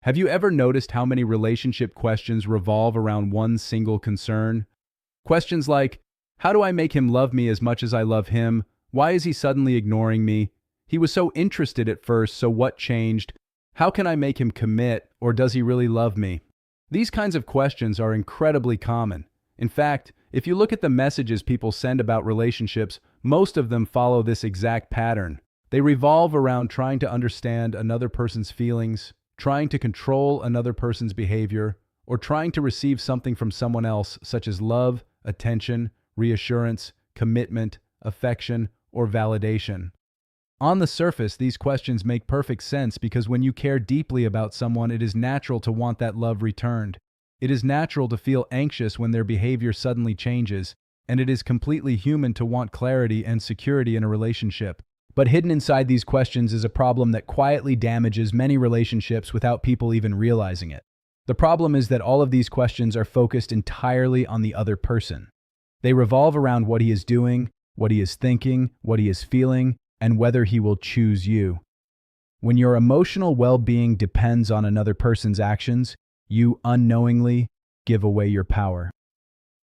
Have you ever noticed how many relationship questions revolve around one single concern? Questions like, how do I make him love me as much as I love him? Why is he suddenly ignoring me? He was so interested at first, so what changed? How can I make him commit, or does he really love me? These kinds of questions are incredibly common. In fact, if you look at the messages people send about relationships, most of them follow this exact pattern. They revolve around trying to understand another person's feelings, trying to control another person's behavior, or trying to receive something from someone else, such as love, attention, reassurance, commitment, affection, or validation. On the surface, these questions make perfect sense because when you care deeply about someone, it is natural to want that love returned. It is natural to feel anxious when their behavior suddenly changes, and it is completely human to want clarity and security in a relationship. But hidden inside these questions is a problem that quietly damages many relationships without people even realizing it. The problem is that all of these questions are focused entirely on the other person. They revolve around what he is doing, what he is thinking, what he is feeling, and whether he will choose you. When your emotional well-being depends on another person's actions, you unknowingly give away your power.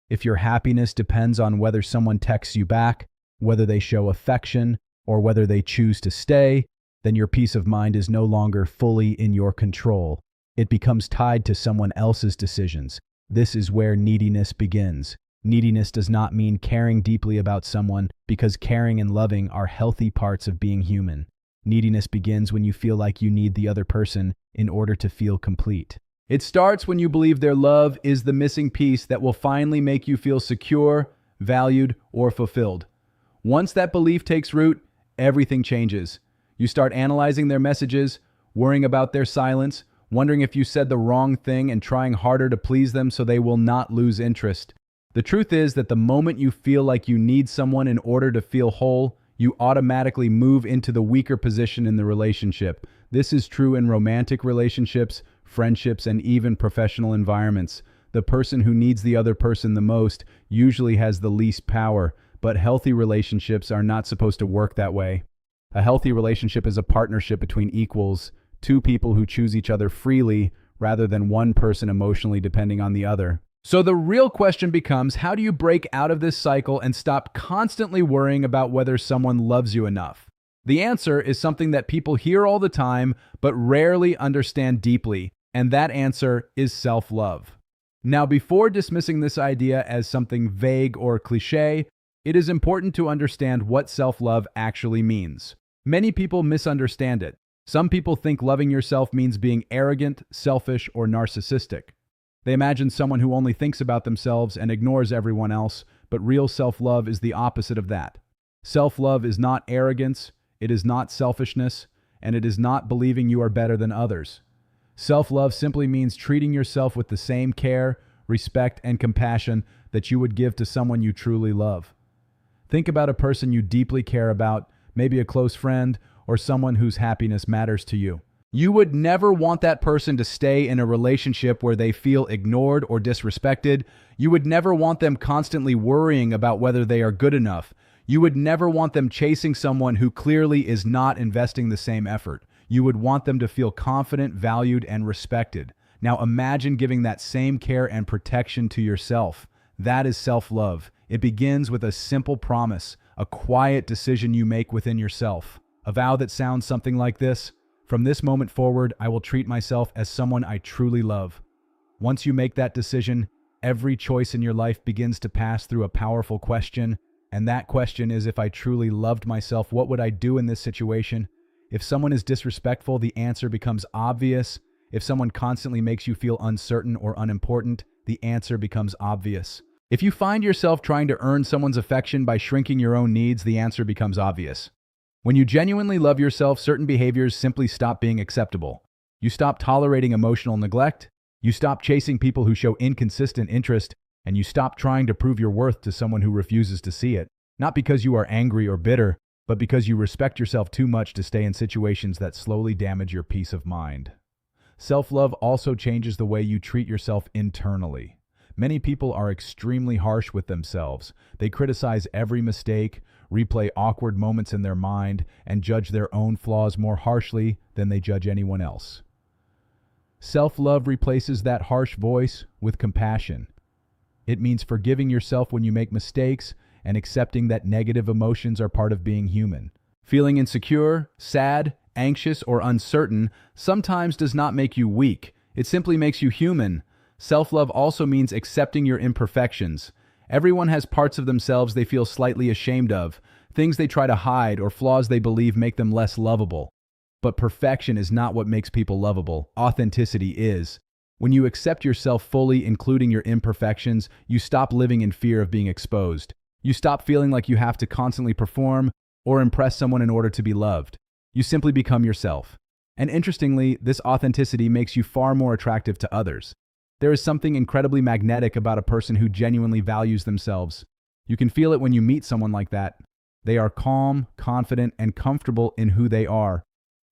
If your happiness depends on whether someone texts you back, whether they show affection, or whether they choose to stay, then your peace of mind is no longer fully in your control. It becomes tied to someone else's decisions. This is where neediness begins. Neediness does not mean caring deeply about someone, because caring and loving are healthy parts of being human. Neediness begins when you feel like you need the other person in order to feel complete. It starts when you believe their love is the missing piece that will finally make you feel secure, valued, or fulfilled. Once that belief takes root, everything changes. You start analyzing their messages, worrying about their silence, wondering if you said the wrong thing, and trying harder to please them so they will not lose interest. The truth is that the moment you feel like you need someone in order to feel whole, you automatically move into the weaker position in the relationship. This is true in romantic relationships, friendships, and even professional environments. The person who needs the other person the most usually has the least power. But healthy relationships are not supposed to work that way. A healthy relationship is a partnership between equals, two people who choose each other freely rather than one person emotionally depending on the other. So the real question becomes, how do you break out of this cycle and stop constantly worrying about whether someone loves you enough? The answer is something that people hear all the time but rarely understand deeply, and that answer is self-love. Now, before dismissing this idea as something vague or cliché, it is important to understand what self-love actually means. Many people misunderstand it. Some people think loving yourself means being arrogant, selfish, or narcissistic. They imagine someone who only thinks about themselves and ignores everyone else, but real self-love is the opposite of that. Self-love is not arrogance, it is not selfishness, and it is not believing you are better than others. Self-love simply means treating yourself with the same care, respect, and compassion that you would give to someone you truly love. Think about a person you deeply care about, maybe a close friend or someone whose happiness matters to you. You would never want that person to stay in a relationship where they feel ignored or disrespected. You would never want them constantly worrying about whether they are good enough. You would never want them chasing someone who clearly is not investing the same effort. You would want them to feel confident, valued, and respected. Now imagine giving that same care and protection to yourself. That is self-love. It begins with a simple promise, a quiet decision you make within yourself. A vow that sounds something like this: from this moment forward, I will treat myself as someone I truly love. Once you make that decision, every choice in your life begins to pass through a powerful question, and that question is, if I truly loved myself, what would I do in this situation? If someone is disrespectful, the answer becomes obvious. If someone constantly makes you feel uncertain or unimportant, the answer becomes obvious. If you find yourself trying to earn someone's affection by shrinking your own needs, the answer becomes obvious. When you genuinely love yourself, certain behaviors simply stop being acceptable. You stop tolerating emotional neglect, you stop chasing people who show inconsistent interest, and you stop trying to prove your worth to someone who refuses to see it. Not because you are angry or bitter, but because you respect yourself too much to stay in situations that slowly damage your peace of mind. Self-love also changes the way you treat yourself internally. Many people are extremely harsh with themselves. They criticize every mistake, replay awkward moments in their mind, and judge their own flaws more harshly than they judge anyone else. Self-love replaces that harsh voice with compassion. It means forgiving yourself when you make mistakes and accepting that negative emotions are part of being human. Feeling insecure, sad, anxious, or uncertain sometimes does not make you weak. It simply makes you human. Self-love also means accepting your imperfections. Everyone has parts of themselves they feel slightly ashamed of, things they try to hide, or flaws they believe make them less lovable. But perfection is not what makes people lovable. Authenticity is. When you accept yourself fully, including your imperfections, you stop living in fear of being exposed. You stop feeling like you have to constantly perform or impress someone in order to be loved. You simply become yourself. And interestingly, this authenticity makes you far more attractive to others. There is something incredibly magnetic about a person who genuinely values themselves. You can feel it when you meet someone like that. They are calm, confident, and comfortable in who they are.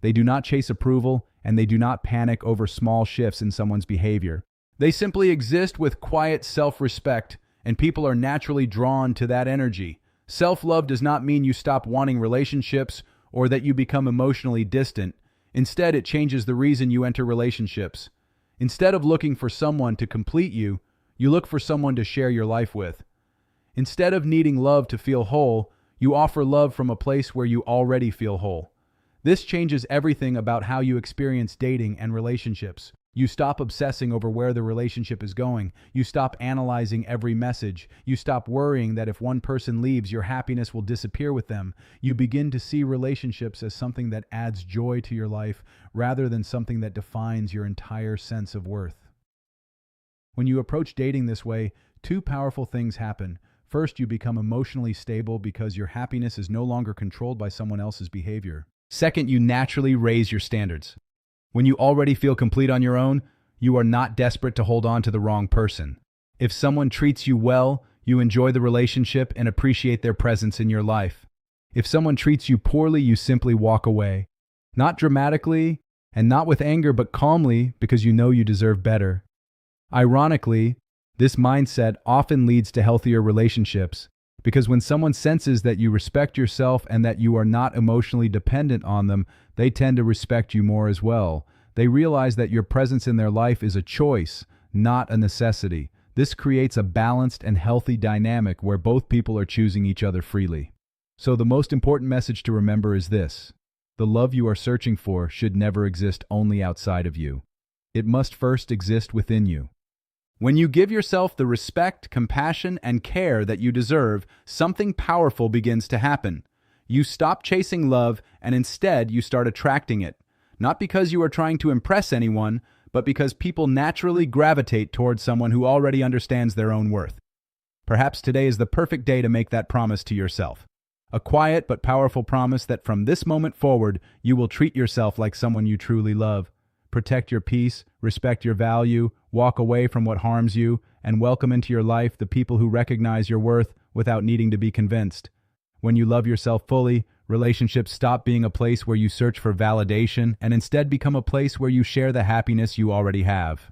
They do not chase approval, and they do not panic over small shifts in someone's behavior. They simply exist with quiet self-respect, and people are naturally drawn to that energy. Self-love does not mean you stop wanting relationships or that you become emotionally distant. Instead, it changes the reason you enter relationships. Instead of looking for someone to complete you, you look for someone to share your life with. Instead of needing love to feel whole, you offer love from a place where you already feel whole. This changes everything about how you experience dating and relationships. You stop obsessing over where the relationship is going. You stop analyzing every message. You stop worrying that if one person leaves, your happiness will disappear with them. You begin to see relationships as something that adds joy to your life rather than something that defines your entire sense of worth. When you approach dating this way, two powerful things happen. First, you become emotionally stable because your happiness is no longer controlled by someone else's behavior. Second, you naturally raise your standards. When you already feel complete on your own, you are not desperate to hold on to the wrong person. If someone treats you well, you enjoy the relationship and appreciate their presence in your life. If someone treats you poorly, you simply walk away. Not dramatically, and not with anger, but calmly, because you know you deserve better. Ironically, this mindset often leads to healthier relationships, because when someone senses that you respect yourself and that you are not emotionally dependent on them, they tend to respect you more as well. They realize that your presence in their life is a choice, not a necessity. This creates a balanced and healthy dynamic where both people are choosing each other freely. So the most important message to remember is this: the love you are searching for should never exist only outside of you. It must first exist within you. When you give yourself the respect, compassion, and care that you deserve, something powerful begins to happen. You stop chasing love, and instead you start attracting it. Not because you are trying to impress anyone, but because people naturally gravitate towards someone who already understands their own worth. Perhaps today is the perfect day to make that promise to yourself. A quiet but powerful promise that from this moment forward, you will treat yourself like someone you truly love. Protect your peace, respect your value, walk away from what harms you, and welcome into your life the people who recognize your worth without needing to be convinced. When you love yourself fully, relationships stop being a place where you search for validation and instead become a place where you share the happiness you already have.